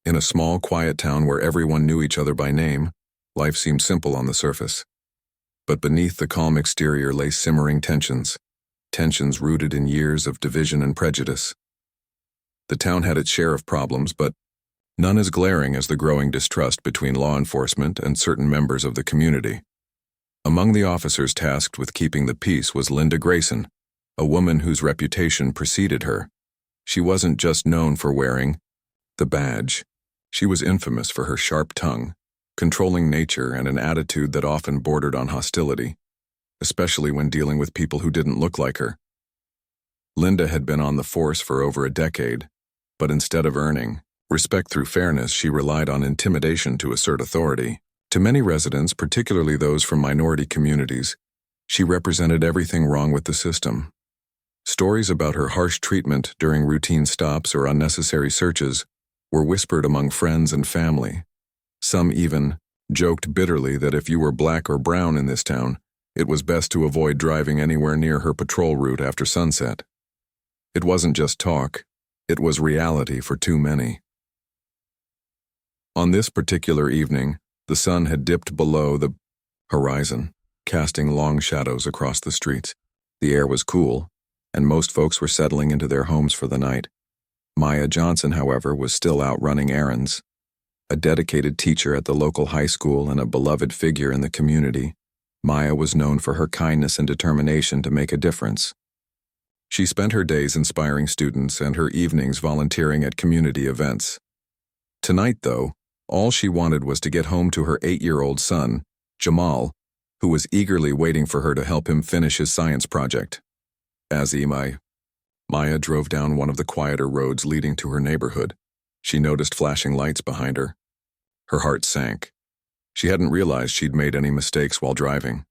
In a small, quiet town where everyone knew each other by name, life seemed simple on the surface. But beneath the calm exterior lay simmering tensions rooted in years of division and prejudice. The town had its share of problems, but none as glaring as the growing distrust between law enforcement and certain members of the community. Among the officers tasked with keeping the peace was Linda Grayson, a woman whose reputation preceded her. She wasn't just known for wearing the badge. She was infamous for her sharp tongue, controlling nature, and an attitude that often bordered on hostility, especially when dealing with people who didn't look like her. Linda had been on the force for over a decade, but instead of earning respect through fairness, she relied on intimidation to assert authority. To many residents, particularly those from minority communities, she represented everything wrong with the system. Stories about her harsh treatment during routine stops or unnecessary searches were whispered among friends and family. Some even joked bitterly that if you were black or brown in this town, it was best to avoid driving anywhere near her patrol route after sunset. It wasn't just talk, it was reality for too many. On this particular evening, the sun had dipped below the horizon, casting long shadows across the streets. The air was cool, and most folks were settling into their homes for the night. Maya Johnson, however, was still out running errands. A dedicated teacher at the local high school and a beloved figure in the community, Maya was known for her kindness and determination to make a difference. She spent her days inspiring students and her evenings volunteering at community events. Tonight, though, all she wanted was to get home to her 8-year-old son, Jamal, who was eagerly waiting for her to help him finish his science project. As Maya drove down one of the quieter roads leading to her neighborhood, she noticed flashing lights behind her. Her heart sank. She hadn't realized she'd made any mistakes while driving.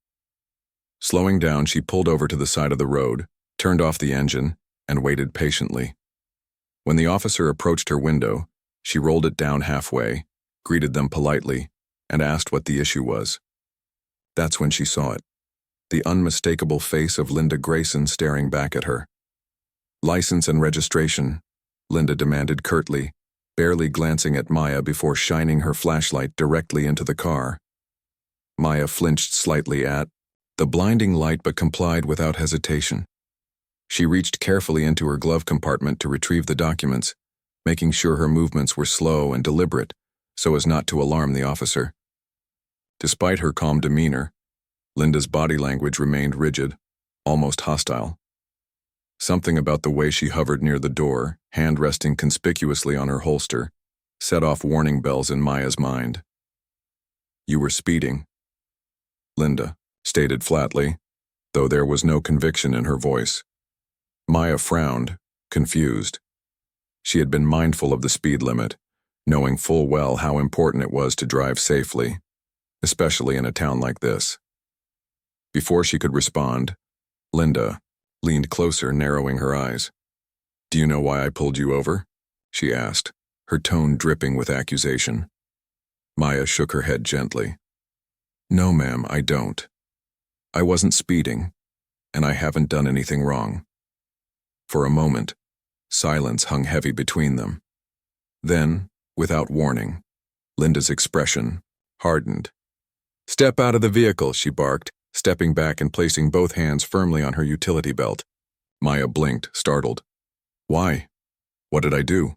Slowing down, she pulled over to the side of the road, turned off the engine, and waited patiently. When the officer approached her window, she rolled it down halfway, greeted them politely, and asked what the issue was. That's when she saw it. The unmistakable face of Linda Grayson staring back at her. "License and registration," Linda demanded curtly, barely glancing at Maya before shining her flashlight directly into the car. Maya flinched slightly at the blinding light but complied without hesitation. She reached carefully into her glove compartment to retrieve the documents, making sure her movements were slow and deliberate so as not to alarm the officer. Despite her calm demeanor, Linda's body language remained rigid, almost hostile. Something about the way she hovered near the door, hand resting conspicuously on her holster, set off warning bells in Maya's mind. "You were speeding," Linda stated flatly, though there was no conviction in her voice. Maya frowned, confused. She had been mindful of the speed limit, knowing full well how important it was to drive safely, especially in a town like this. Before she could respond, Linda leaned closer, narrowing her eyes. "Do you know why I pulled you over?" she asked, her tone dripping with accusation. Maya shook her head gently. "No, ma'am, I don't. I wasn't speeding, and I haven't done anything wrong." For a moment, silence hung heavy between them. Then, without warning, Linda's expression hardened. "Step out of the vehicle," she barked, stepping back and placing both hands firmly on her utility belt. Maya blinked, startled. "Why? What did I do?"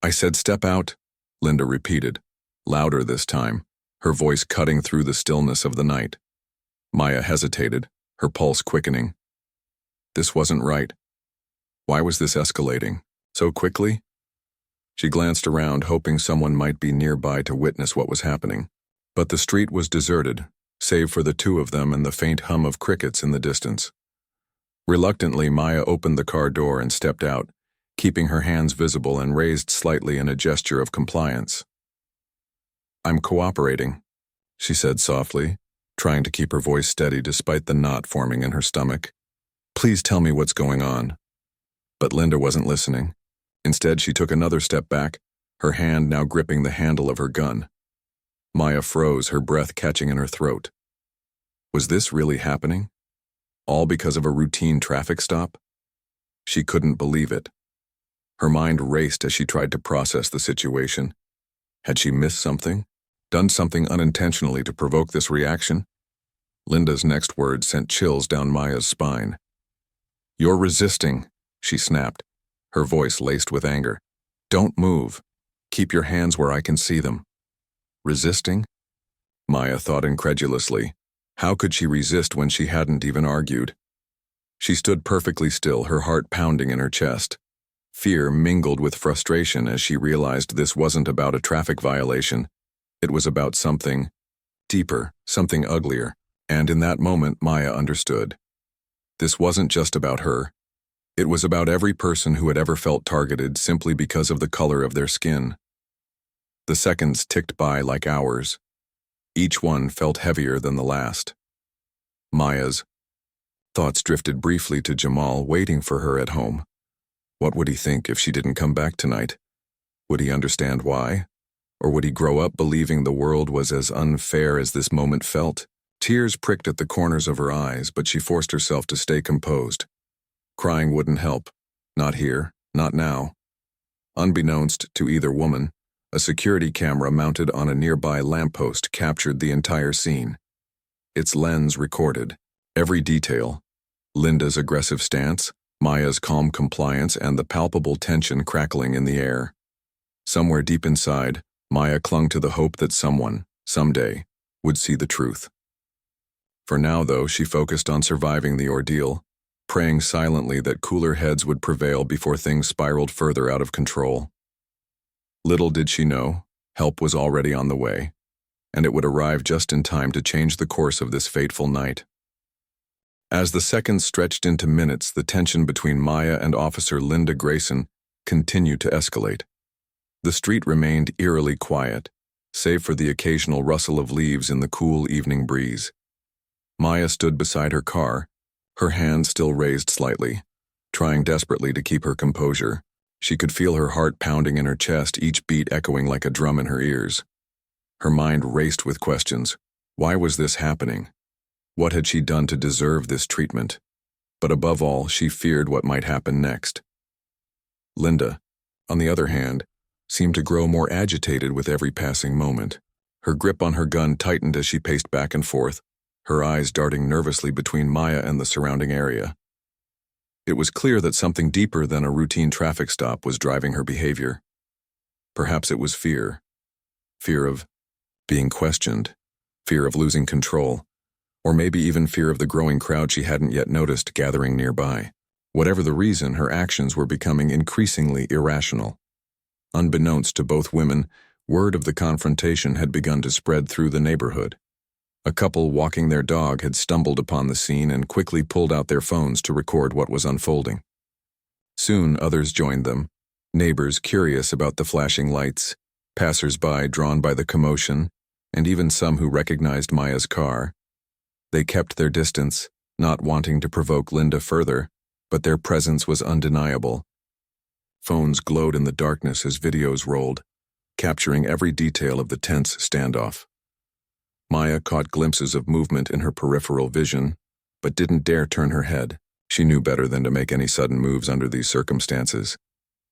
"I said step out," Linda repeated, louder this time, her voice cutting through the stillness of the night. Maya hesitated, her pulse quickening. This wasn't right. Why was this escalating so quickly? She glanced around, hoping someone might be nearby to witness what was happening. But the street was deserted, save for the two of them and the faint hum of crickets in the distance. Reluctantly, Maya opened the car door and stepped out, keeping her hands visible and raised slightly in a gesture of compliance. "I'm cooperating," she said softly, trying to keep her voice steady despite the knot forming in her stomach. "Please tell me what's going on." But Linda wasn't listening. Instead, she took another step back, her hand now gripping the handle of her gun. Maya froze, her breath catching in her throat. Was this really happening? All because of a routine traffic stop? She couldn't believe it. Her mind raced as she tried to process the situation. Had she missed something? Done something unintentionally to provoke this reaction? Linda's next words sent chills down Maya's spine. "You're resisting," she snapped, her voice laced with anger. "Don't move. Keep your hands where I can see them." Resisting? Maya thought incredulously. How could she resist when she hadn't even argued? She stood perfectly still, her heart pounding in her chest. Fear mingled with frustration as she realized this wasn't about a traffic violation. It was about something deeper, something uglier. And in that moment, Maya understood. This wasn't just about her. It was about every person who had ever felt targeted simply because of the color of their skin. The seconds ticked by like hours. Each one felt heavier than the last. Maya's thoughts drifted briefly to Jamal waiting for her at home. What would he think if she didn't come back tonight? Would he understand why? Or would he grow up believing the world was as unfair as this moment felt? Tears pricked at the corners of her eyes, but she forced herself to stay composed. Crying wouldn't help. Not here, not now. Unbeknownst to either woman, a security camera mounted on a nearby lamppost captured the entire scene. Its lens recorded every detail: Linda's aggressive stance, Maya's calm compliance, and the palpable tension crackling in the air. Somewhere deep inside, Maya clung to the hope that someone, someday, would see the truth. For now, though, she focused on surviving the ordeal, praying silently that cooler heads would prevail before things spiraled further out of control. Little did she know, help was already on the way, and it would arrive just in time to change the course of this fateful night. As the seconds stretched into minutes, the tension between Maya and Officer Linda Grayson continued to escalate. The street remained eerily quiet, save for the occasional rustle of leaves in the cool evening breeze. Maya stood beside her car, her hands still raised slightly, trying desperately to keep her composure. She could feel her heart pounding in her chest, each beat echoing like a drum in her ears. Her mind raced with questions. Why was this happening? What had she done to deserve this treatment? But above all, she feared what might happen next. Linda, on the other hand, seemed to grow more agitated with every passing moment. Her grip on her gun tightened as she paced back and forth, her eyes darting nervously between Maya and the surrounding area. It was clear that something deeper than a routine traffic stop was driving her behavior. Perhaps it was fear. Fear of being questioned, fear of losing control, or maybe even fear of the growing crowd she hadn't yet noticed gathering nearby. Whatever the reason, her actions were becoming increasingly irrational. Unbeknownst to both women, word of the confrontation had begun to spread through the neighborhood. A couple walking their dog had stumbled upon the scene and quickly pulled out their phones to record what was unfolding. Soon others joined them, neighbors curious about the flashing lights, passers-by drawn by the commotion, and even some who recognized Maya's car. They kept their distance, not wanting to provoke Linda further, but their presence was undeniable. Phones glowed in the darkness as videos rolled, capturing every detail of the tense standoff. Maya caught glimpses of movement in her peripheral vision, but didn't dare turn her head. She knew better than to make any sudden moves under these circumstances.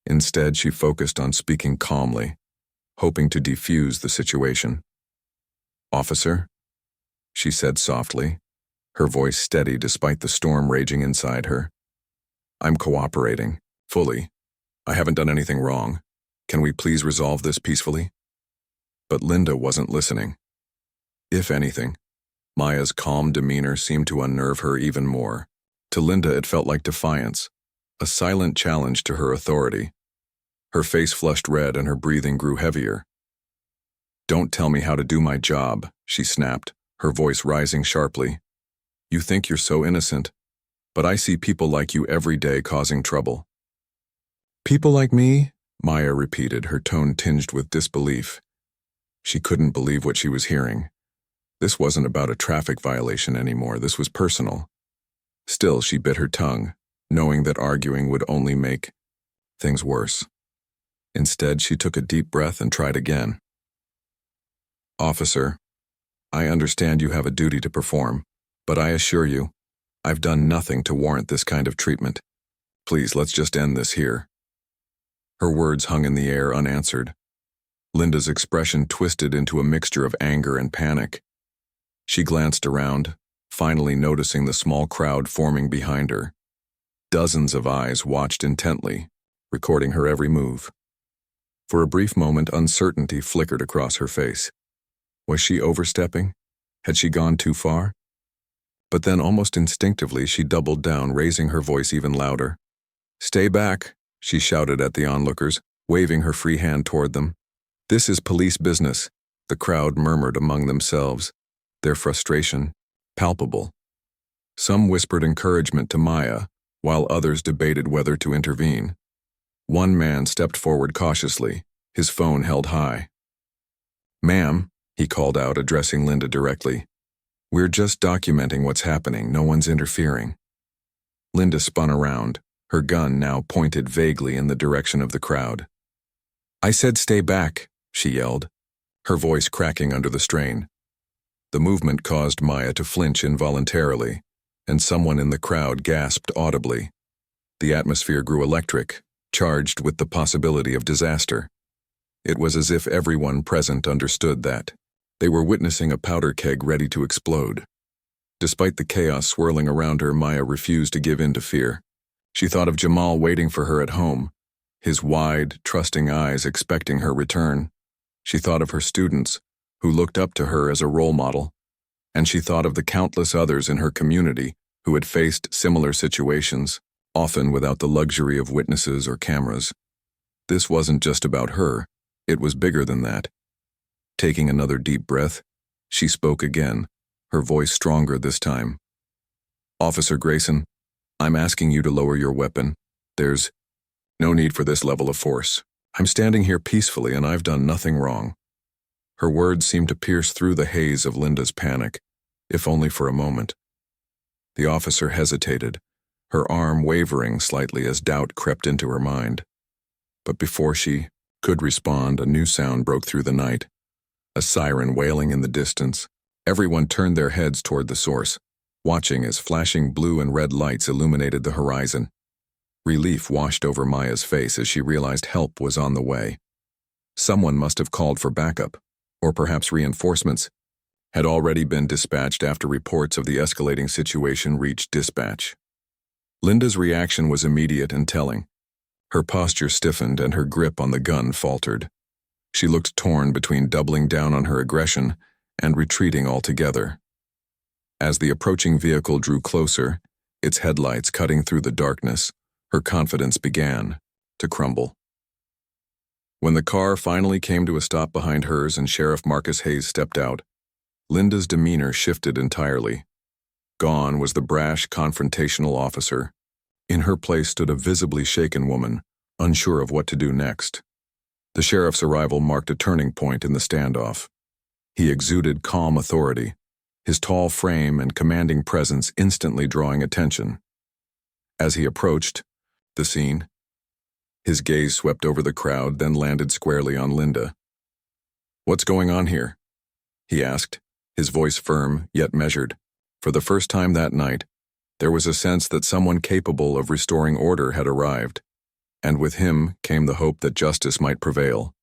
Instead, she focused on speaking calmly, hoping to defuse the situation. "Officer?" she said softly, her voice steady despite the storm raging inside her. "I'm cooperating, fully. I haven't done anything wrong. Can we please resolve this peacefully?" But Linda wasn't listening. If anything, Maya's calm demeanor seemed to unnerve her even more. To Linda, it felt like defiance, a silent challenge to her authority. Her face flushed red and her breathing grew heavier. "Don't tell me how to do my job," she snapped, her voice rising sharply. "You think you're so innocent, but I see people like you every day causing trouble." "People like me?" Maya repeated, her tone tinged with disbelief. She couldn't believe what she was hearing. This wasn't about a traffic violation anymore, this was personal. Still, she bit her tongue, knowing that arguing would only make things worse. Instead, she took a deep breath and tried again. "Officer, I understand you have a duty to perform, but I assure you, I've done nothing to warrant this kind of treatment. Please, let's just end this here." Her words hung in the air unanswered. Linda's expression twisted into a mixture of anger and panic. She glanced around, finally noticing the small crowd forming behind her. Dozens of eyes watched intently, recording her every move. For a brief moment, uncertainty flickered across her face. Was she overstepping? Had she gone too far? But then, almost instinctively, she doubled down, raising her voice even louder. "Stay back," she shouted at the onlookers, waving her free hand toward them. "This is police business," the crowd murmured among themselves, their frustration palpable. Some whispered encouragement to Maya, while others debated whether to intervene. One man stepped forward cautiously, his phone held high. "Ma'am," he called out, addressing Linda directly, "we're just documenting what's happening, no one's interfering." Linda spun around, her gun now pointed vaguely in the direction of the crowd. "I said stay back," she yelled, her voice cracking under the strain. The movement caused Maya to flinch involuntarily, and someone in the crowd gasped audibly. The atmosphere grew electric, charged with the possibility of disaster. It was as if everyone present understood that they were witnessing a powder keg ready to explode. Despite the chaos swirling around her, Maya refused to give in to fear. She thought of Jamal waiting for her at home, his wide, trusting eyes expecting her return. She thought of her students, who looked up to her as a role model, and she thought of the countless others in her community who had faced similar situations, often without the luxury of witnesses or cameras. This wasn't just about her, it was bigger than that. Taking another deep breath, she spoke again, her voice stronger this time. "Officer Grayson, I'm asking you to lower your weapon. There's no need for this level of force. I'm standing here peacefully and I've done nothing wrong." Her words seemed to pierce through the haze of Linda's panic, if only for a moment. The officer hesitated, her arm wavering slightly as doubt crept into her mind. But before she could respond, a new sound broke through the night, a siren wailing in the distance. Everyone turned their heads toward the source, watching as flashing blue and red lights illuminated the horizon. Relief washed over Maya's face as she realized help was on the way. Someone must have called for backup, or perhaps reinforcements had already been dispatched after reports of the escalating situation reached dispatch. Linda's reaction was immediate and telling. Her posture stiffened and her grip on the gun faltered. She looked torn between doubling down on her aggression and retreating altogether. As the approaching vehicle drew closer, its headlights cutting through the darkness, her confidence began to crumble. When the car finally came to a stop behind hers and Sheriff Marcus Hayes stepped out, Linda's demeanor shifted entirely. Gone was the brash, confrontational officer. In her place stood a visibly shaken woman, unsure of what to do next. The sheriff's arrival marked a turning point in the standoff. He exuded calm authority, his tall frame and commanding presence instantly drawing attention. As he approached the scene, his gaze swept over the crowd, then landed squarely on Linda. "What's going on here?" he asked, his voice firm yet measured. For the first time that night, there was a sense that someone capable of restoring order had arrived, and with him came the hope that justice might prevail.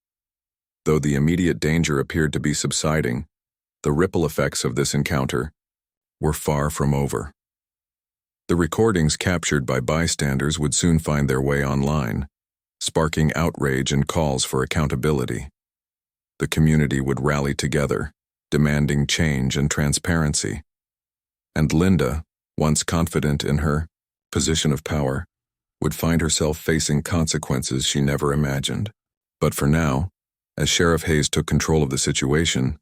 Though the immediate danger appeared to be subsiding, the ripple effects of this encounter were far from over. The recordings captured by bystanders would soon find their way online, sparking outrage and calls for accountability. The community would rally together, demanding change and transparency. And Linda, once confident in her position of power, would find herself facing consequences she never imagined. But for now, as Sheriff Hayes took control of the situation,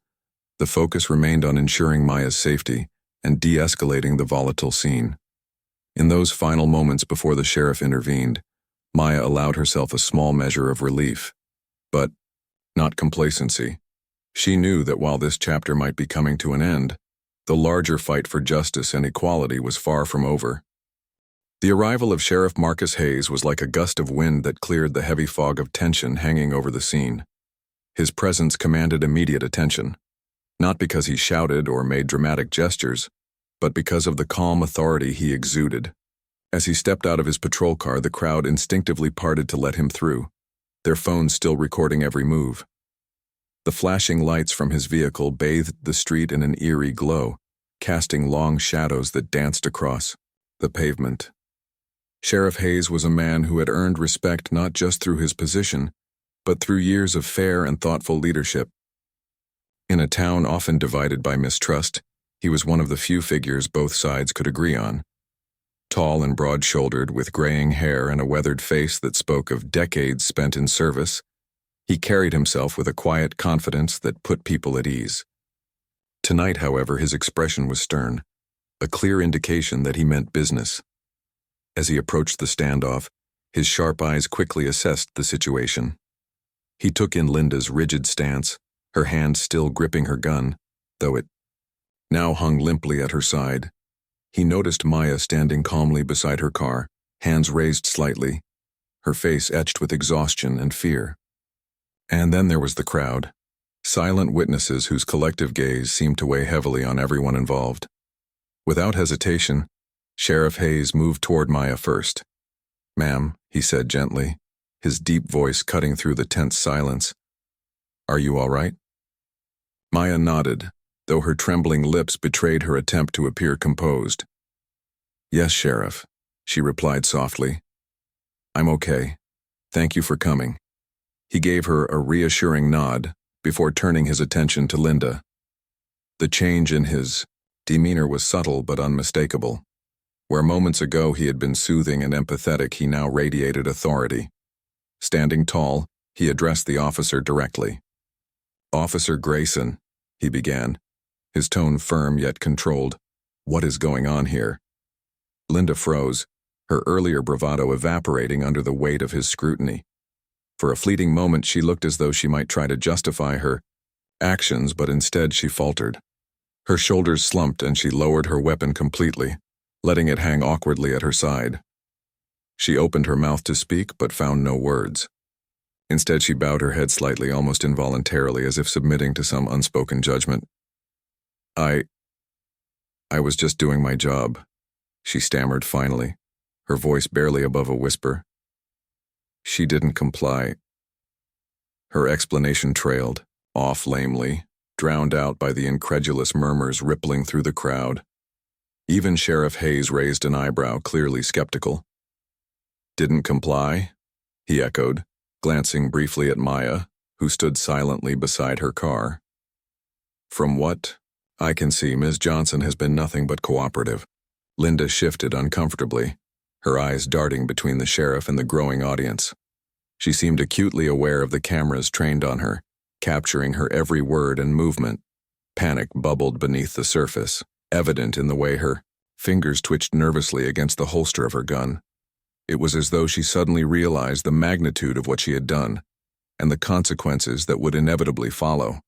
the focus remained on ensuring Maya's safety and de-escalating the volatile scene. In those final moments before the sheriff intervened, Maya allowed herself a small measure of relief, but not complacency. She knew that while this chapter might be coming to an end, the larger fight for justice and equality was far from over. The arrival of Sheriff Marcus Hayes was like a gust of wind that cleared the heavy fog of tension hanging over the scene. His presence commanded immediate attention, not because he shouted or made dramatic gestures, but because of the calm authority he exuded. As he stepped out of his patrol car, the crowd instinctively parted to let him through. their phones still recording every move. The flashing lights from his vehicle bathed the street in an eerie glow, casting long shadows that danced across the pavement. Sheriff Hayes was a man who had earned respect not just through his position, but through years of fair and thoughtful leadership. In a town often divided by mistrust, he was one of the few figures both sides could agree on. Tall and broad-shouldered, with graying hair and a weathered face that spoke of decades spent in service, he carried himself with a quiet confidence that put people at ease. Tonight, however, his expression was stern, a clear indication that he meant business. As he approached the standoff, his sharp eyes quickly assessed the situation. He took in Linda's rigid stance, her hand still gripping her gun, though it now hung limply at her side. He noticed Maya standing calmly beside her car, hands raised slightly, her face etched with exhaustion and fear. And then there was the crowd, silent witnesses whose collective gaze seemed to weigh heavily on everyone involved. Without hesitation, Sheriff Hayes moved toward Maya first. "Ma'am," he said gently, his deep voice cutting through the tense silence. "Are you all right?" Maya nodded, though her trembling lips betrayed her attempt to appear composed. "Yes, Sheriff," she replied softly. "I'm okay. Thank you for coming." He gave her a reassuring nod before turning his attention to Linda. The change in his demeanor was subtle but unmistakable. Where moments ago he had been soothing and empathetic, he now radiated authority. Standing tall, he addressed the officer directly. "Officer Grayson," he began, his tone firm yet controlled. "What is going on here?" Linda froze, her earlier bravado evaporating under the weight of his scrutiny. For a fleeting moment she looked as though she might try to justify her actions, but instead she faltered. Her shoulders slumped and she lowered her weapon completely, letting it hang awkwardly at her side. She opened her mouth to speak, but found no words. Instead, she bowed her head slightly, almost involuntarily, as if submitting to some unspoken judgment. I was just doing my job," she stammered finally, her voice barely above a whisper. "She didn't comply." Her explanation trailed, off lamely, drowned out by the incredulous murmurs rippling through the crowd. Even Sheriff Hayes raised an eyebrow, clearly skeptical. "Didn't comply?" he echoed, glancing briefly at Maya, who stood silently beside her car. "From what I can see, Ms. Johnson has been nothing but cooperative." Linda shifted uncomfortably, her eyes darting between the sheriff and the growing audience. She seemed acutely aware of the cameras trained on her, capturing her every word and movement. Panic bubbled beneath the surface, evident in the way her fingers twitched nervously against the holster of her gun. It was as though she suddenly realized the magnitude of what she had done, and the consequences that would inevitably follow.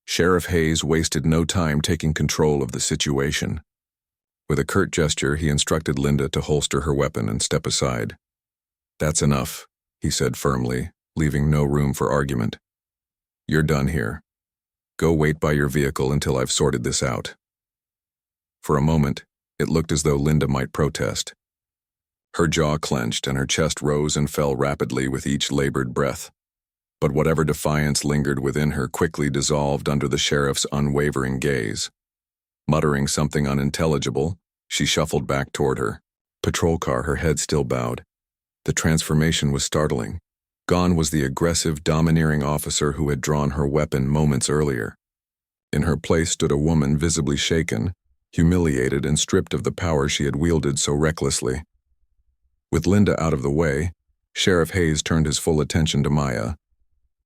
Sheriff Hayes wasted no time taking control of the situation. With a curt gesture, he instructed Linda to holster her weapon and step aside. "That's enough," he said firmly, leaving no room for argument. "You're done here. Go wait by your vehicle until I've sorted this out." For a moment, it looked as though Linda might protest. Her jaw clenched and her chest rose and fell rapidly with each labored breath. But whatever defiance lingered within her quickly dissolved under the sheriff's unwavering gaze. Muttering something unintelligible, she shuffled back toward her patrol car, her head still bowed. The transformation was startling. Gone was the aggressive, domineering officer who had drawn her weapon moments earlier. In her place stood a woman visibly shaken, humiliated and stripped of the power she had wielded so recklessly. With Linda out of the way, Sheriff Hayes turned his full attention to Maya.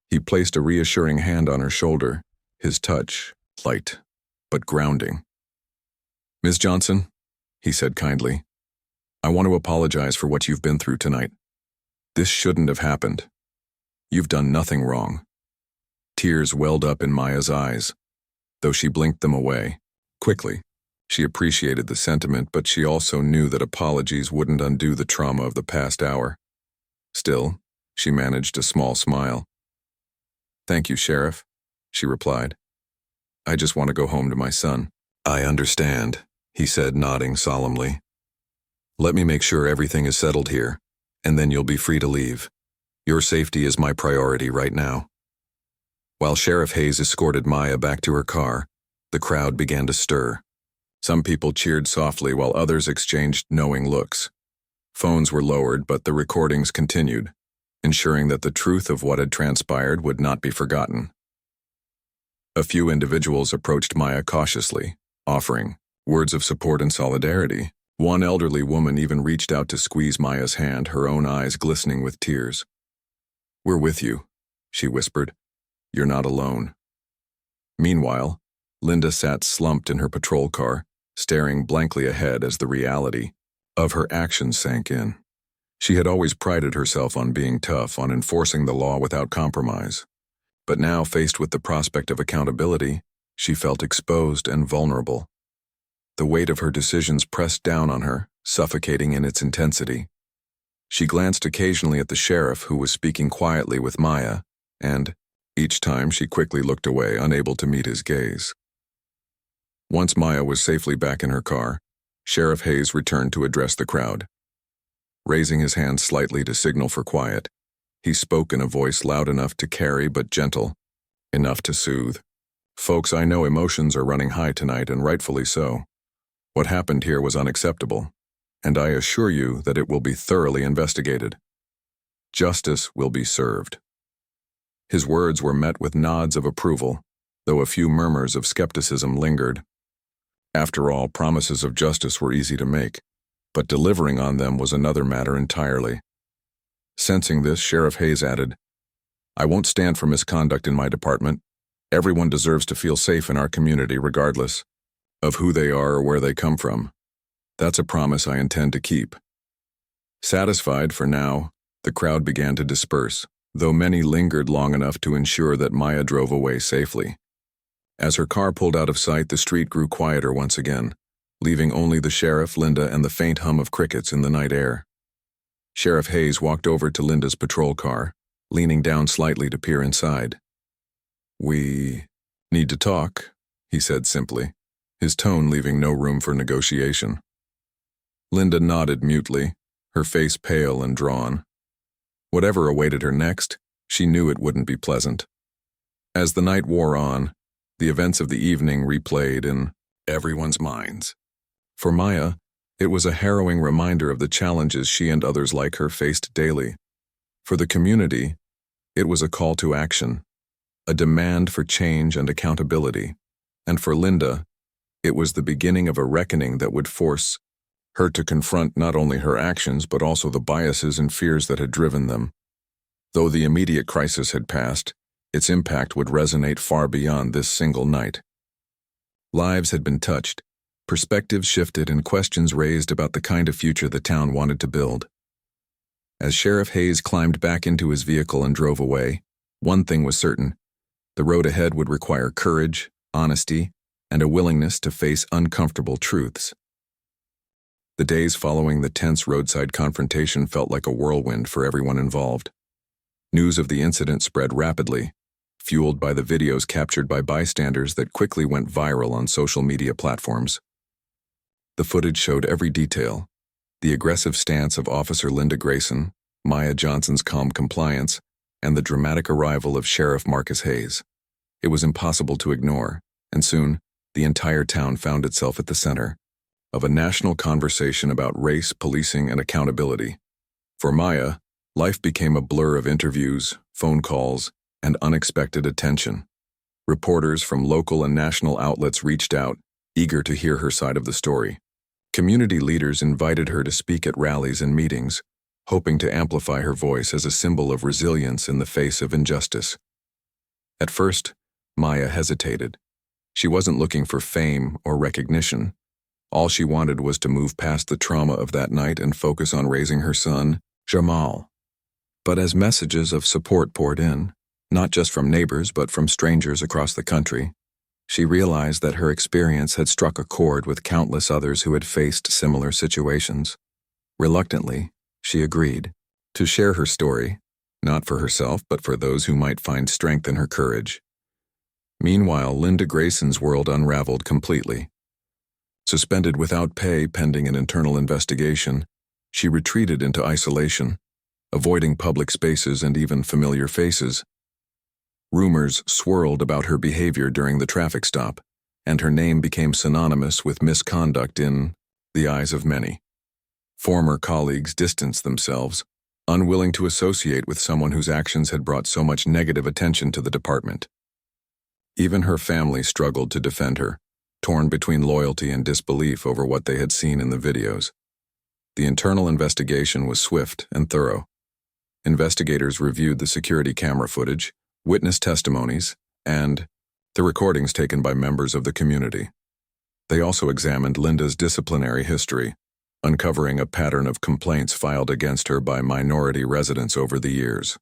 He placed a reassuring hand on her shoulder, his touch light, but grounding. "Ms. Johnson," he said kindly, "I want to apologize for what you've been through tonight. This shouldn't have happened. You've done nothing wrong." Tears welled up in Maya's eyes, though she blinked them away quickly. She appreciated the sentiment, but she also knew that apologies wouldn't undo the trauma of the past hour. Still, she managed a small smile. "Thank you, Sheriff," she replied. "I just want to go home to my son." "I understand," he said, nodding solemnly. "Let me make sure everything is settled here, and then you'll be free to leave. Your safety is my priority right now." While Sheriff Hayes escorted Maya back to her car, the crowd began to stir. Some people cheered softly while others exchanged knowing looks. Phones were lowered, but the recordings continued, ensuring that the truth of what had transpired would not be forgotten. A few individuals approached Maya cautiously, offering words of support and solidarity. One elderly woman even reached out to squeeze Maya's hand, her own eyes glistening with tears. "We're with you," she whispered. "You're not alone." Meanwhile, Linda sat slumped in her patrol car, staring blankly ahead as the reality of her actions sank in. She had always prided herself on being tough, on enforcing the law without compromise. But now, faced with the prospect of accountability, she felt exposed and vulnerable. The weight of her decisions pressed down on her, suffocating in its intensity. She glanced occasionally at the sheriff, who was speaking quietly with Maya, and, each time, she quickly looked away, unable to meet his gaze. Once Maya was safely back in her car, Sheriff Hayes returned to address the crowd. Raising his hand slightly to signal for quiet, he spoke in a voice loud enough to carry but gentle, enough to soothe. "Folks, I know emotions are running high tonight, and rightfully so. What happened here was unacceptable, and I assure you that it will be thoroughly investigated. Justice will be served." His words were met with nods of approval, though a few murmurs of skepticism lingered. After all, promises of justice were easy to make, but delivering on them was another matter entirely. Sensing this, Sheriff Hayes added, "I won't stand for misconduct in my department. Everyone deserves to feel safe in our community regardless of who they are or where they come from. That's a promise I intend to keep." Satisfied for now, the crowd began to disperse, though many lingered long enough to ensure that Maya drove away safely. As her car pulled out of sight, the street grew quieter once again, leaving only the sheriff, Linda, and the faint hum of crickets in the night air. Sheriff Hayes walked over to Linda's patrol car, leaning down slightly to peer inside. "We need to talk," he said simply, his tone leaving no room for negotiation. Linda nodded mutely, her face pale and drawn. Whatever awaited her next, she knew it wouldn't be pleasant. As the night wore on, the events of the evening replayed in everyone's minds. For Maya, it was a harrowing reminder of the challenges she and others like her faced daily. For the community, it was a call to action, a demand for change and accountability. And for Linda, it was the beginning of a reckoning that would force her to confront not only her actions but also the biases and fears that had driven them. Though the immediate crisis had passed, its impact would resonate far beyond this single night. Lives had been touched, perspectives shifted, and questions raised about the kind of future the town wanted to build. As Sheriff Hayes climbed back into his vehicle and drove away, one thing was certain: the road ahead would require courage, honesty, and a willingness to face uncomfortable truths. The days following the tense roadside confrontation felt like a whirlwind for everyone involved. News of the incident spread rapidly, fueled by the videos captured by bystanders that quickly went viral on social media platforms. The footage showed every detail: the aggressive stance of Officer Linda Grayson, Maya Johnson's calm compliance, and the dramatic arrival of Sheriff Marcus Hayes. It was impossible to ignore, and soon, the entire town found itself at the center of a national conversation about race, policing, and accountability. For Maya, life became a blur of interviews, phone calls, and unexpected attention. Reporters from local and national outlets reached out, eager to hear her side of the story. Community leaders invited her to speak at rallies and meetings, hoping to amplify her voice as a symbol of resilience in the face of injustice. At first, Maya hesitated. She wasn't looking for fame or recognition. All she wanted was to move past the trauma of that night and focus on raising her son, Jamal. But as messages of support poured in, not just from neighbors but from strangers across the country, she realized that her experience had struck a chord with countless others who had faced similar situations. Reluctantly, she agreed to share her story, not for herself but for those who might find strength in her courage. Meanwhile, Linda Grayson's world unraveled completely. Suspended without pay pending an internal investigation, she retreated into isolation, avoiding public spaces and even familiar faces. Rumors swirled about her behavior during the traffic stop, and her name became synonymous with misconduct in the eyes of many. Former colleagues distanced themselves, unwilling to associate with someone whose actions had brought so much negative attention to the department. Even her family struggled to defend her, torn between loyalty and disbelief over what they had seen in the videos. The internal investigation was swift and thorough. Investigators reviewed the security camera footage, witness testimonies, and the recordings taken by members of the community. They also examined Linda's disciplinary history, uncovering a pattern of complaints filed against her by minority residents over the years.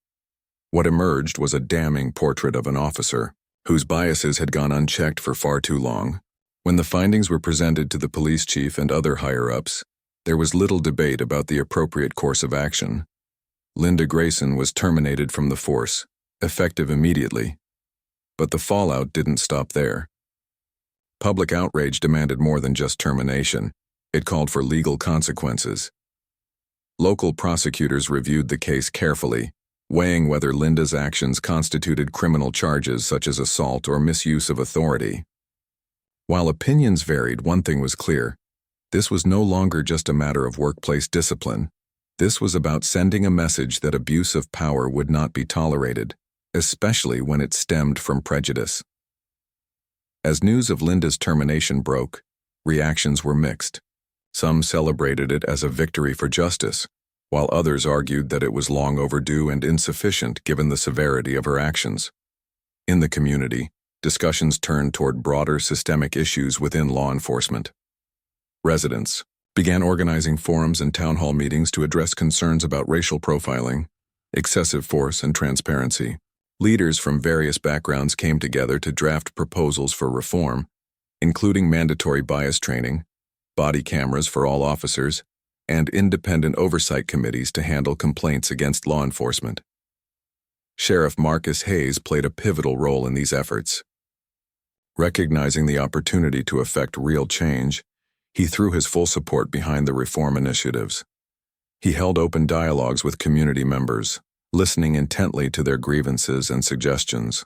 What emerged was a damning portrait of an officer whose biases had gone unchecked for far too long. When the findings were presented to the police chief and other higher-ups, there was little debate about the appropriate course of action. Linda Grayson was terminated from the force, effective immediately. But the fallout didn't stop there. Public outrage demanded more than just termination. It called for legal consequences. Local prosecutors reviewed the case carefully, weighing whether Linda's actions constituted criminal charges such as assault or misuse of authority. While opinions varied, one thing was clear. This was no longer just a matter of workplace discipline. This was about sending a message that abuse of power would not be tolerated, especially when it stemmed from prejudice. As news of Linda's termination broke, reactions were mixed. Some celebrated it as a victory for justice, while others argued that it was long overdue and insufficient given the severity of her actions. In the community, discussions turned toward broader systemic issues within law enforcement. Residents began organizing forums and town hall meetings to address concerns about racial profiling, excessive force, and transparency. Leaders from various backgrounds came together to draft proposals for reform, including mandatory bias training, body cameras for all officers, and independent oversight committees to handle complaints against law enforcement. Sheriff Marcus Hayes played a pivotal role in these efforts. Recognizing the opportunity to effect real change, he threw his full support behind the reform initiatives. He held open dialogues with community members, listening intently to their grievances and suggestions.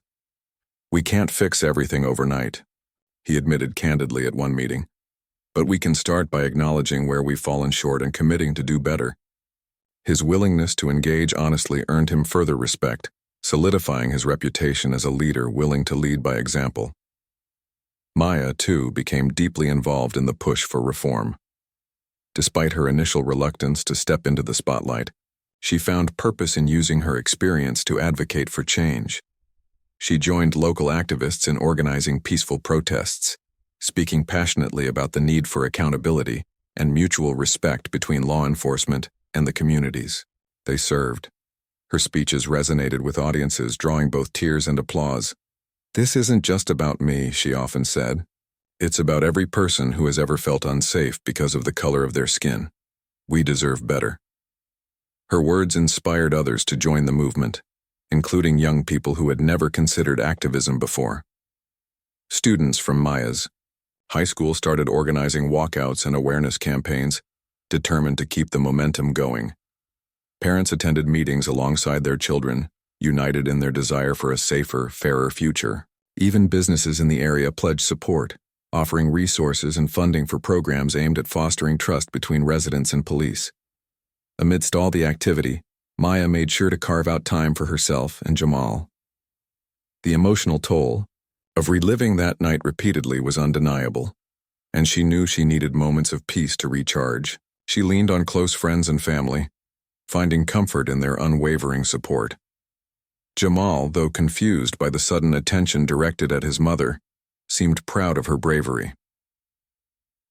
"We can't fix everything overnight," he admitted candidly at one meeting, "but we can start by acknowledging where we've fallen short and committing to do better." His willingness to engage honestly earned him further respect, solidifying his reputation as a leader willing to lead by example. Maya, too, became deeply involved in the push for reform. Despite her initial reluctance to step into the spotlight, she found purpose in using her experience to advocate for change. She joined local activists in organizing peaceful protests, speaking passionately about the need for accountability and mutual respect between law enforcement and the communities they served. Her speeches resonated with audiences, drawing both tears and applause. "This isn't just about me," she often said. "It's about every person who has ever felt unsafe because of the color of their skin. We deserve better." Her words inspired others to join the movement, including young people who had never considered activism before. Students from Maya's high school started organizing walkouts and awareness campaigns, determined to keep the momentum going. Parents attended meetings alongside their children, united in their desire for a safer, fairer future. Even businesses in the area pledged support, offering resources and funding for programs aimed at fostering trust between residents and police. Amidst all the activity, Maya made sure to carve out time for herself and Jamal. The emotional toll of reliving that night repeatedly was undeniable, and she knew she needed moments of peace to recharge. She leaned on close friends and family, finding comfort in their unwavering support. Jamal, though confused by the sudden attention directed at his mother, seemed proud of her bravery.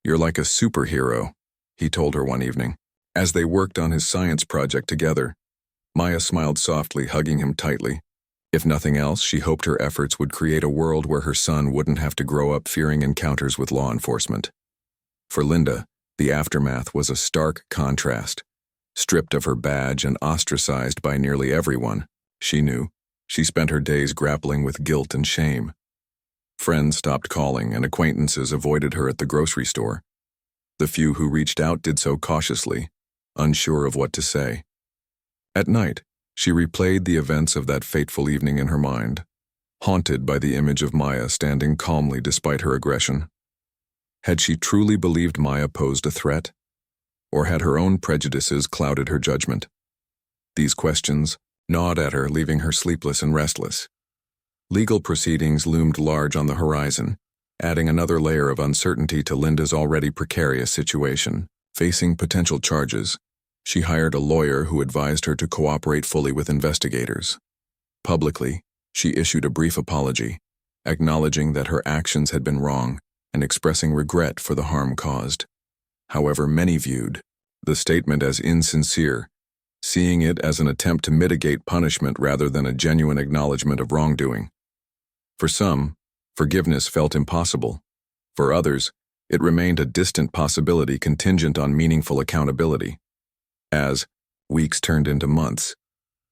"You're like a superhero," he told her one evening. As they worked on his science project together, Maya smiled softly, hugging him tightly. If nothing else, she hoped her efforts would create a world where her son wouldn't have to grow up fearing encounters with law enforcement. For Linda, the aftermath was a stark contrast. Stripped of her badge and ostracized by nearly everyone she knew, she spent her days grappling with guilt and shame. Friends stopped calling and acquaintances avoided her at the grocery store. The few who reached out did so cautiously, unsure of what to say. At night, she replayed the events of that fateful evening in her mind, haunted by the image of Maya standing calmly despite her aggression. Had she truly believed Maya posed a threat? Or had her own prejudices clouded her judgment? These questions gnawed at her, leaving her sleepless and restless. Legal proceedings loomed large on the horizon, adding another layer of uncertainty to Linda's already precarious situation. Facing potential charges, she hired a lawyer who advised her to cooperate fully with investigators. Publicly, she issued a brief apology, acknowledging that her actions had been wrong and expressing regret for the harm caused. However, many viewed the statement as insincere, seeing it as an attempt to mitigate punishment rather than a genuine acknowledgement of wrongdoing. For some, forgiveness felt impossible. For others, it remained a distant possibility contingent on meaningful accountability. As weeks turned into months,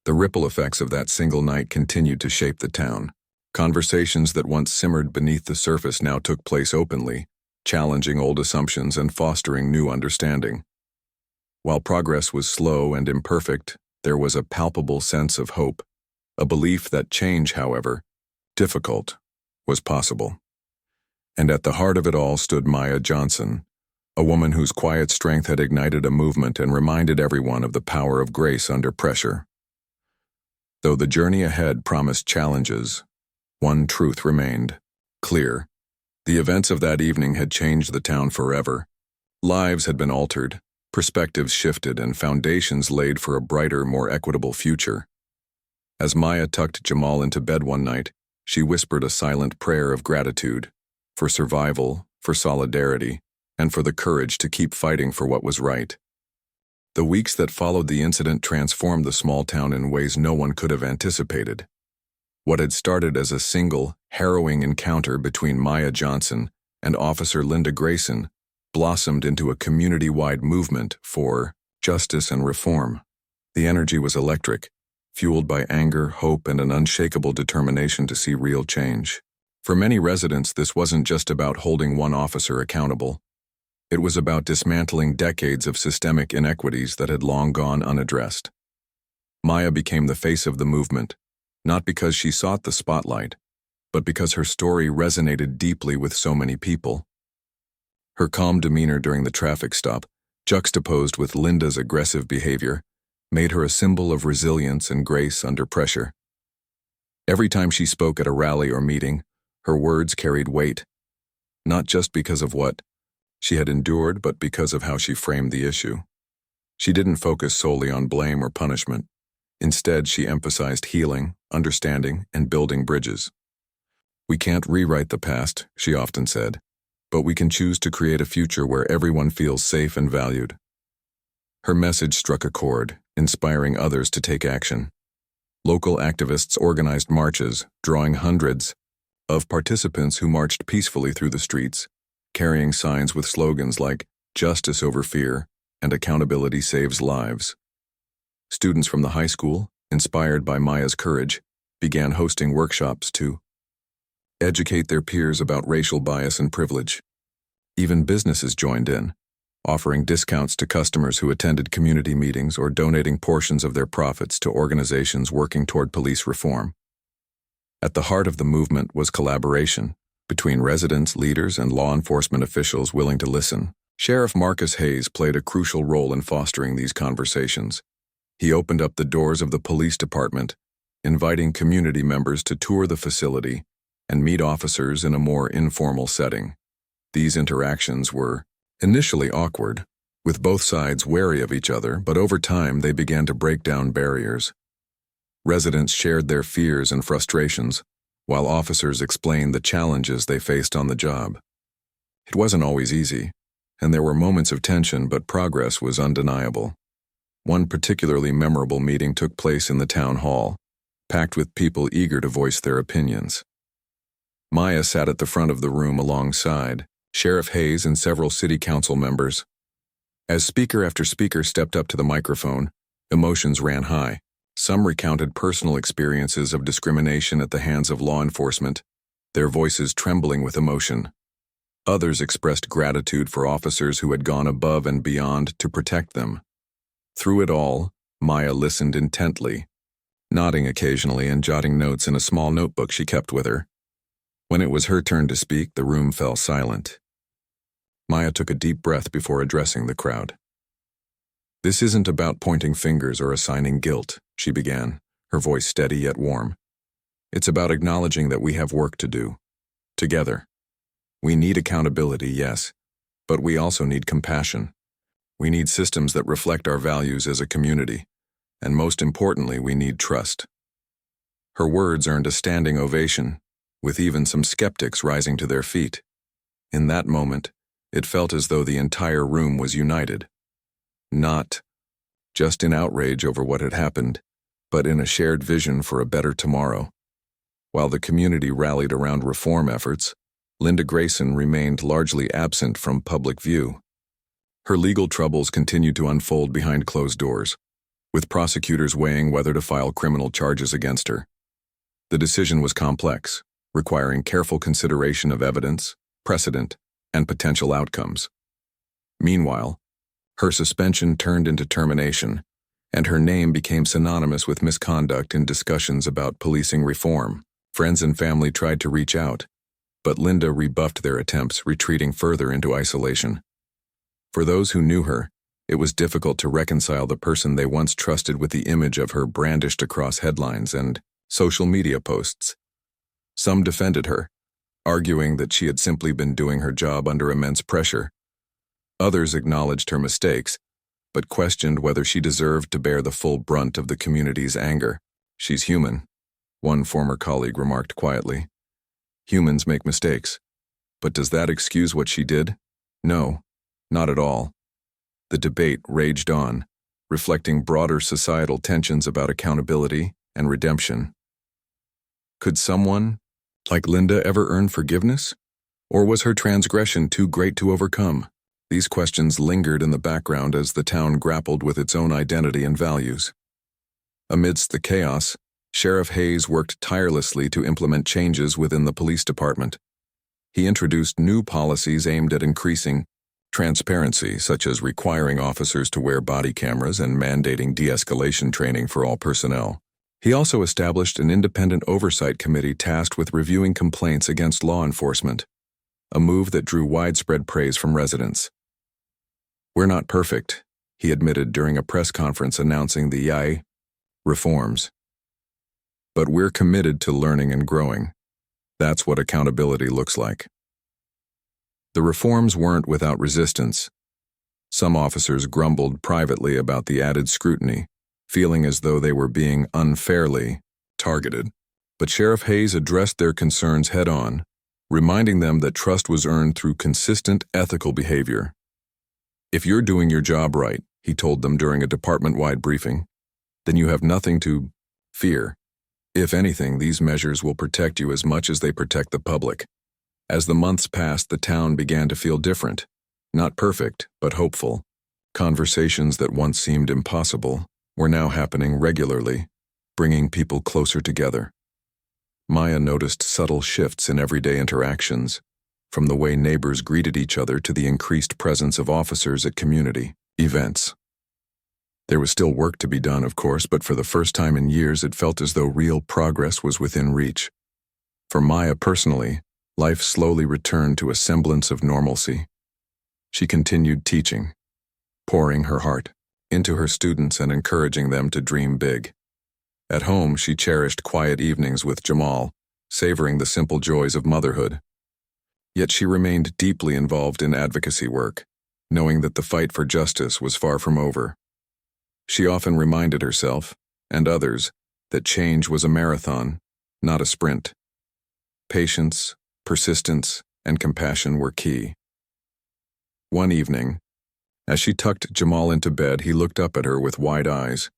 the ripple effects of that single night continued to shape the town. Conversations that once simmered beneath the surface now took place openly, challenging old assumptions and fostering new understanding. While progress was slow and imperfect, there was a palpable sense of hope, a belief that change, however difficult, was possible. And at the heart of it all stood Maya Johnson, a woman whose quiet strength had ignited a movement and reminded everyone of the power of grace under pressure. Though the journey ahead promised challenges, one truth remained clear. The events of that evening had changed the town forever. Lives had been altered, perspectives shifted, and foundations laid for a brighter, more equitable future. As Maya tucked Jamal into bed one night, she whispered a silent prayer of gratitude for survival, for solidarity, and for the courage to keep fighting for what was right. The weeks that followed the incident transformed the small town in ways no one could have anticipated. What had started as a single, harrowing encounter between Maya Johnson and Officer Linda Grayson blossomed into a community-wide movement for justice and reform. The energy was electric, fueled by anger, hope, and an unshakable determination to see real change. For many residents, this wasn't just about holding one officer accountable. It was about dismantling decades of systemic inequities that had long gone unaddressed. Maya became the face of the movement, not because she sought the spotlight, but because her story resonated deeply with so many people. Her calm demeanor during the traffic stop, juxtaposed with Linda's aggressive behavior, made her a symbol of resilience and grace under pressure. Every time she spoke at a rally or meeting, her words carried weight, not just because of what she had endured, but because of how she framed the issue. She didn't focus solely on blame or punishment. Instead, she emphasized healing, understanding, and building bridges. "We can't rewrite the past," she often said, "but we can choose to create a future where everyone feels safe and valued." Her message struck a chord, inspiring others to take action. Local activists organized marches, drawing hundreds of participants who marched peacefully through the streets, carrying signs with slogans like "Justice over fear" and "Accountability saves lives." Students from the high school, inspired by Maya's courage, began hosting workshops to educate their peers about racial bias and privilege. Even businesses joined in, offering discounts to customers who attended community meetings or donating portions of their profits to organizations working toward police reform. At the heart of the movement was collaboration between residents, leaders, and law enforcement officials willing to listen. Sheriff Marcus Hayes played a crucial role in fostering these conversations. He opened up the doors of the police department, inviting community members to tour the facility and meet officers in a more informal setting. These interactions were initially awkward, with both sides wary of each other, but over time they began to break down barriers. Residents shared their fears and frustrations, while officers explained the challenges they faced on the job. It wasn't always easy, and there were moments of tension, but progress was undeniable. One particularly memorable meeting took place in the town hall, packed with people eager to voice their opinions. Maya sat at the front of the room alongside Sheriff Hayes and several city council members. As speaker after speaker stepped up to the microphone, emotions ran high. Some recounted personal experiences of discrimination at the hands of law enforcement, their voices trembling with emotion. Others expressed gratitude for officers who had gone above and beyond to protect them. Through it all, Maya listened intently, nodding occasionally and jotting notes in a small notebook she kept with her. When it was her turn to speak, the room fell silent. Maya took a deep breath before addressing the crowd. "This isn't about pointing fingers or assigning guilt," she began, her voice steady yet warm. "It's about acknowledging that we have work to do. Together. We need accountability, yes, but we also need compassion. We need systems that reflect our values as a community, and most importantly, we need trust." Her words earned a standing ovation, with even some skeptics rising to their feet. In that moment, it felt as though the entire room was united. Not just in outrage over what had happened, but in a shared vision for a better tomorrow. While the community rallied around reform efforts, Linda Grayson remained largely absent from public view. Her legal troubles continued to unfold behind closed doors, with prosecutors weighing whether to file criminal charges against her. The decision was complex, requiring careful consideration of evidence, precedent, and potential outcomes. Meanwhile, her suspension turned into termination, and her name became synonymous with misconduct in discussions about policing reform. Friends and family tried to reach out, but Linda rebuffed their attempts, retreating further into isolation. For those who knew her, it was difficult to reconcile the person they once trusted with the image of her brandished across headlines and social media posts. Some defended her, arguing that she had simply been doing her job under immense pressure. Others acknowledged her mistakes, but questioned whether she deserved to bear the full brunt of the community's anger. "She's human," one former colleague remarked quietly. "Humans make mistakes. But does that excuse what she did? No, not at all." The debate raged on, reflecting broader societal tensions about accountability and redemption. Could someone like Linda ever earn forgiveness? Or was her transgression too great to overcome? These questions lingered in the background as the town grappled with its own identity and values. Amidst the chaos, Sheriff Hayes worked tirelessly to implement changes within the police department. He introduced new policies aimed at increasing transparency, such as requiring officers to wear body cameras and mandating de-escalation training for all personnel. He also established an independent oversight committee tasked with reviewing complaints against law enforcement, a move that drew widespread praise from residents. "We're not perfect," he admitted during a press conference announcing the YI reforms. "But we're committed to learning and growing. That's what accountability looks like." The reforms weren't without resistance. Some officers grumbled privately about the added scrutiny, feeling as though they were being unfairly targeted. But Sheriff Hayes addressed their concerns head-on, reminding them that trust was earned through consistent ethical behavior. "If you're doing your job right," he told them during a department-wide briefing, "then you have nothing to fear. If anything, these measures will protect you as much as they protect the public." As the months passed, the town began to feel different. Not perfect, but hopeful. Conversations that once seemed impossible were now happening regularly, bringing people closer together. Maya noticed subtle shifts in everyday interactions, from the way neighbors greeted each other to the increased presence of officers at community events. There was still work to be done, of course, but for the first time in years it felt as though real progress was within reach. For Maya personally, life slowly returned to a semblance of normalcy. She continued teaching, pouring her heart into her students and encouraging them to dream big. At home, she cherished quiet evenings with Jamal, savoring the simple joys of motherhood. Yet she remained deeply involved in advocacy work, knowing that the fight for justice was far from over. She often reminded herself, and others, that change was a marathon, not a sprint. Patience, persistence, and compassion were key. One evening, as she tucked Jamal into bed, he looked up at her with wide eyes.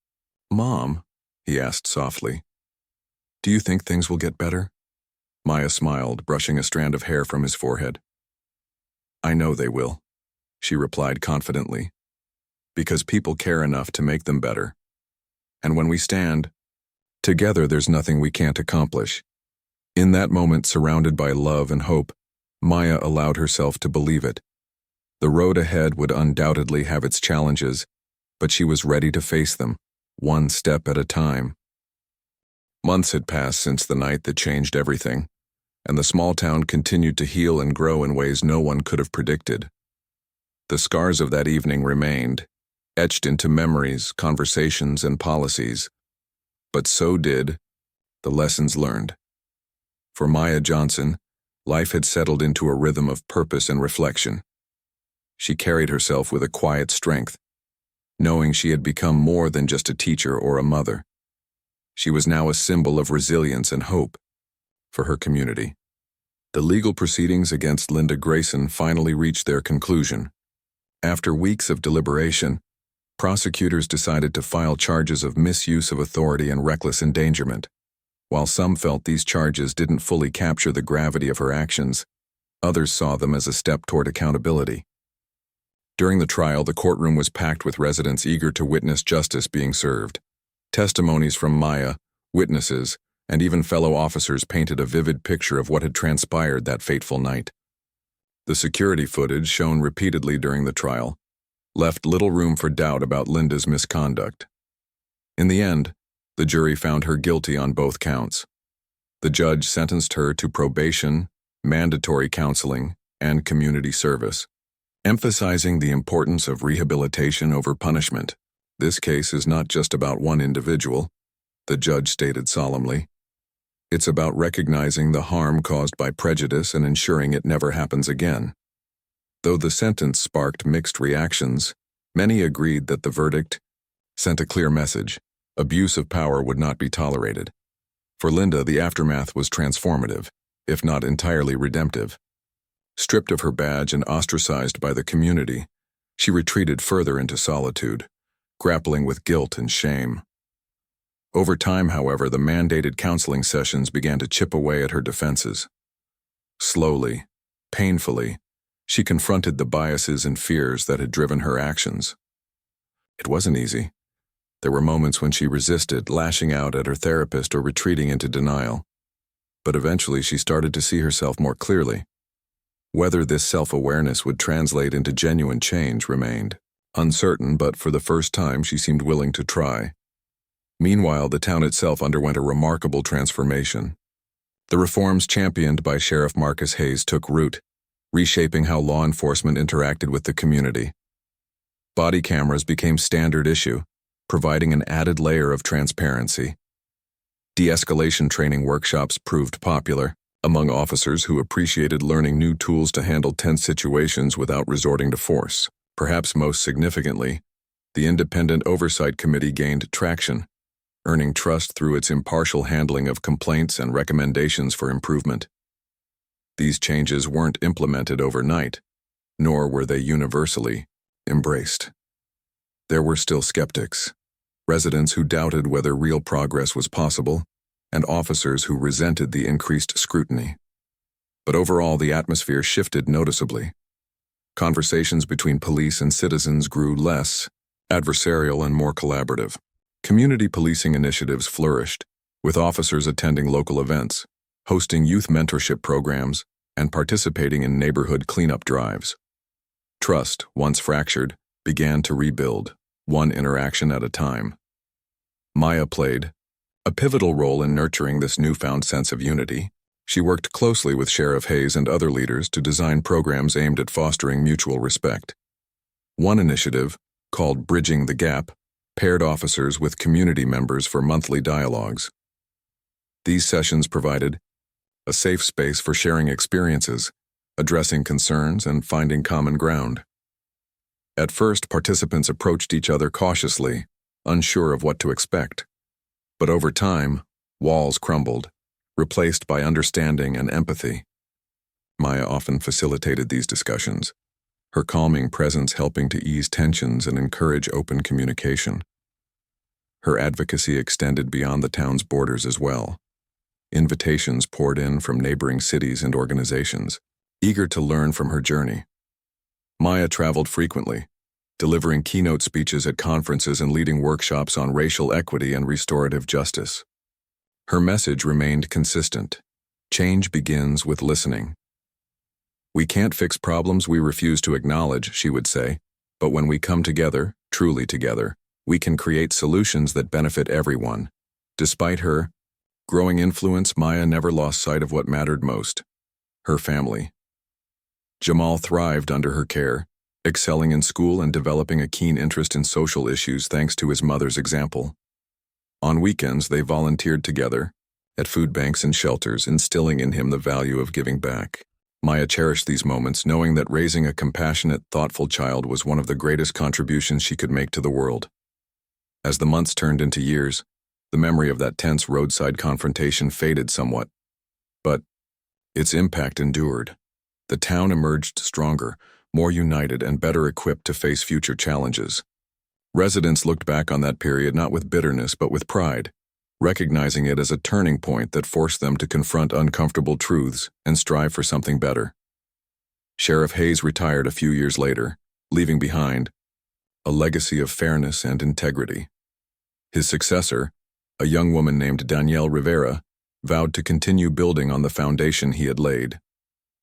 "Mom," he asked softly, "do you think things will get better?" Maya smiled, brushing a strand of hair from his forehead. "I know they will," she replied confidently, "because people care enough to make them better. And when we stand together, there's nothing we can't accomplish." In that moment, surrounded by love and hope, Maya allowed herself to believe it. The road ahead would undoubtedly have its challenges, but she was ready to face them. one step at a time. Months had passed since the night that changed everything, and the small town continued to heal and grow in ways no one could have predicted. The scars of that evening remained, etched into memories, conversations, and policies. But so did the lessons learned. For Maya Johnson, life had settled into a rhythm of purpose and reflection. She carried herself with a quiet strength, knowing she had become more than just a teacher or a mother. She was now a symbol of resilience and hope for her community. The legal proceedings against Linda Grayson finally reached their conclusion. After weeks of deliberation, prosecutors decided to file charges of misuse of authority and reckless endangerment. While some felt these charges didn't fully capture the gravity of her actions, others saw them as a step toward accountability. During the trial, the courtroom was packed with residents eager to witness justice being served. Testimonies from Maya, witnesses, and even fellow officers painted a vivid picture of what had transpired that fateful night. The security footage, shown repeatedly during the trial, left little room for doubt about Linda's misconduct. In the end, the jury found her guilty on both counts. The judge sentenced her to probation, mandatory counseling, and community service, emphasizing the importance of rehabilitation over punishment. This case is not just about one individual, the judge stated solemnly. It's about recognizing the harm caused by prejudice and ensuring it never happens again. Though the sentence sparked mixed reactions, many agreed that the verdict sent a clear message. Abuse of power would not be tolerated. For Linda, the aftermath was transformative, if not entirely redemptive. Stripped of her badge and ostracized by the community, she retreated further into solitude, grappling with guilt and shame. Over time, however, the mandated counseling sessions began to chip away at her defenses. Slowly, painfully, she confronted the biases and fears that had driven her actions. It wasn't easy. There were moments when she resisted, lashing out at her therapist or retreating into denial. But eventually she started to see herself more clearly. Whether this self-awareness would translate into genuine change remained uncertain, but for the first time she seemed willing to try. Meanwhile, the town itself underwent a remarkable transformation. The reforms championed by Sheriff Marcus Hayes took root, reshaping how law enforcement interacted with the community. Body cameras became standard issue, providing an added layer of transparency. De-escalation training workshops proved popular among officers who appreciated learning new tools to handle tense situations without resorting to force. Perhaps most significantly, the Independent Oversight Committee gained traction, earning trust through its impartial handling of complaints and recommendations for improvement. These changes weren't implemented overnight, nor were they universally embraced. There were still skeptics, residents who doubted whether real progress was possible, and officers who resented the increased scrutiny. But overall, the atmosphere shifted noticeably. Conversations between police and citizens grew less adversarial and more collaborative. Community policing initiatives flourished, with officers attending local events, hosting youth mentorship programs, and participating in neighborhood cleanup drives. Trust, once fractured, began to rebuild, one interaction at a time. Maya played a pivotal role in nurturing this newfound sense of unity. She worked closely with Sheriff Hayes and other leaders to design programs aimed at fostering mutual respect. One initiative, called Bridging the Gap, paired officers with community members for monthly dialogues. These sessions provided a safe space for sharing experiences, addressing concerns, and finding common ground. At first, participants approached each other cautiously, unsure of what to expect. But over time, walls crumbled, replaced by understanding and empathy. Maya often facilitated these discussions, her calming presence helping to ease tensions and encourage open communication. Her advocacy extended beyond the town's borders as well. Invitations poured in from neighboring cities and organizations, eager to learn from her journey. Maya traveled frequently, delivering keynote speeches at conferences and leading workshops on racial equity and restorative justice. Her message remained consistent. Change begins with listening. We can't fix problems we refuse to acknowledge, she would say, but when we come together, truly together, We can create solutions that benefit everyone. Despite her growing influence, Maya never lost sight of what mattered most: her family. Jamal thrived under her care, excelling in school and developing a keen interest in social issues thanks to his mother's example. On weekends, they volunteered together at food banks and shelters, instilling in him the value of giving back. Maya cherished these moments, knowing that raising a compassionate, thoughtful child was one of the greatest contributions she could make to the world. As the months turned into years, the memory of that tense roadside confrontation faded somewhat. But its impact endured. The town emerged stronger, more united, and better equipped to face future challenges. Residents looked back on that period not with bitterness but with pride, recognizing it as a turning point that forced them to confront uncomfortable truths and strive for something better. Sheriff Hayes retired a few years later, leaving behind a legacy of fairness and integrity. His successor, a young woman named Danielle Rivera, vowed to continue building on the foundation he had laid.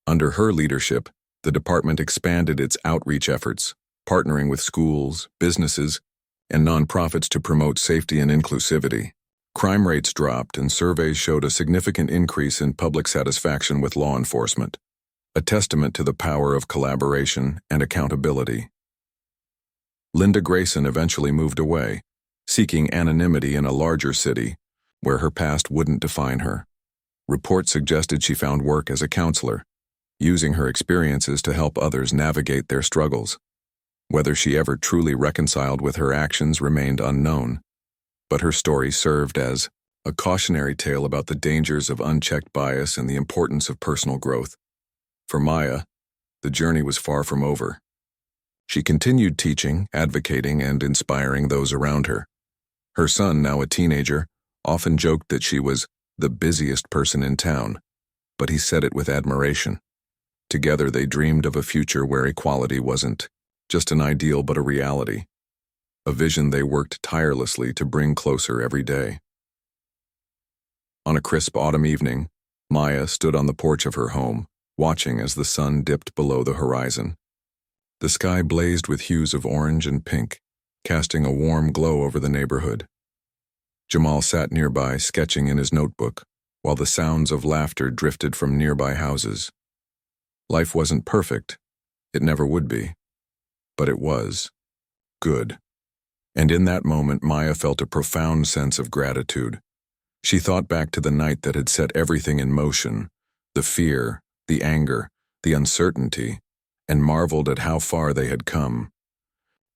Under her leadership, the department expanded its outreach efforts, partnering with schools, businesses, and nonprofits to promote safety and inclusivity. Crime rates dropped, and surveys showed a significant increase in public satisfaction with law enforcement, a testament to the power of collaboration and accountability. Linda Grayson eventually moved away, seeking anonymity in a larger city where her past wouldn't define her. Reports suggested she found work as a counselor, using her experiences to help others navigate their struggles. Whether she ever truly reconciled with her actions remained unknown, but her story served as a cautionary tale about the dangers of unchecked bias and the importance of personal growth. For Maya, the journey was far from over. She continued teaching, advocating, and inspiring those around her. Her son, now a teenager, often joked that she was the busiest person in town, but he said it with admiration. Together they dreamed of a future where equality wasn't just an ideal but a reality, a vision they worked tirelessly to bring closer every day. On a crisp autumn evening, Maya stood on the porch of her home, watching as the sun dipped below the horizon. The sky blazed with hues of orange and pink, casting a warm glow over the neighborhood. Jamal sat nearby, sketching in his notebook, while the sounds of laughter drifted from nearby houses. Life wasn't perfect. It never would be. But it was good. And in that moment, Maya felt a profound sense of gratitude. She thought back to the night that had set everything in motion, the fear, the anger, the uncertainty, and marveled at how far they had come.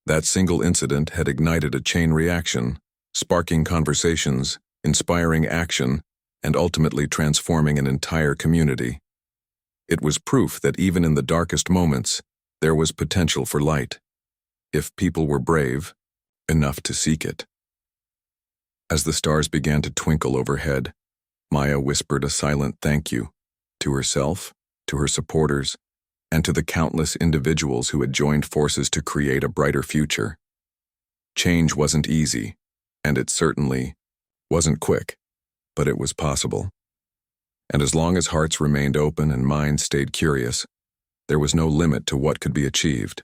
That single incident had ignited a chain reaction, sparking conversations, inspiring action, and ultimately transforming an entire community. It was proof that even in the darkest moments, there was potential for light, if people were brave enough to seek it. As the stars began to twinkle overhead, Maya whispered a silent thank you to herself, to her supporters, and to the countless individuals who had joined forces to create a brighter future. Change wasn't easy, and it certainly wasn't quick, but it was possible. And as long as hearts remained open and minds stayed curious, there was no limit to what could be achieved.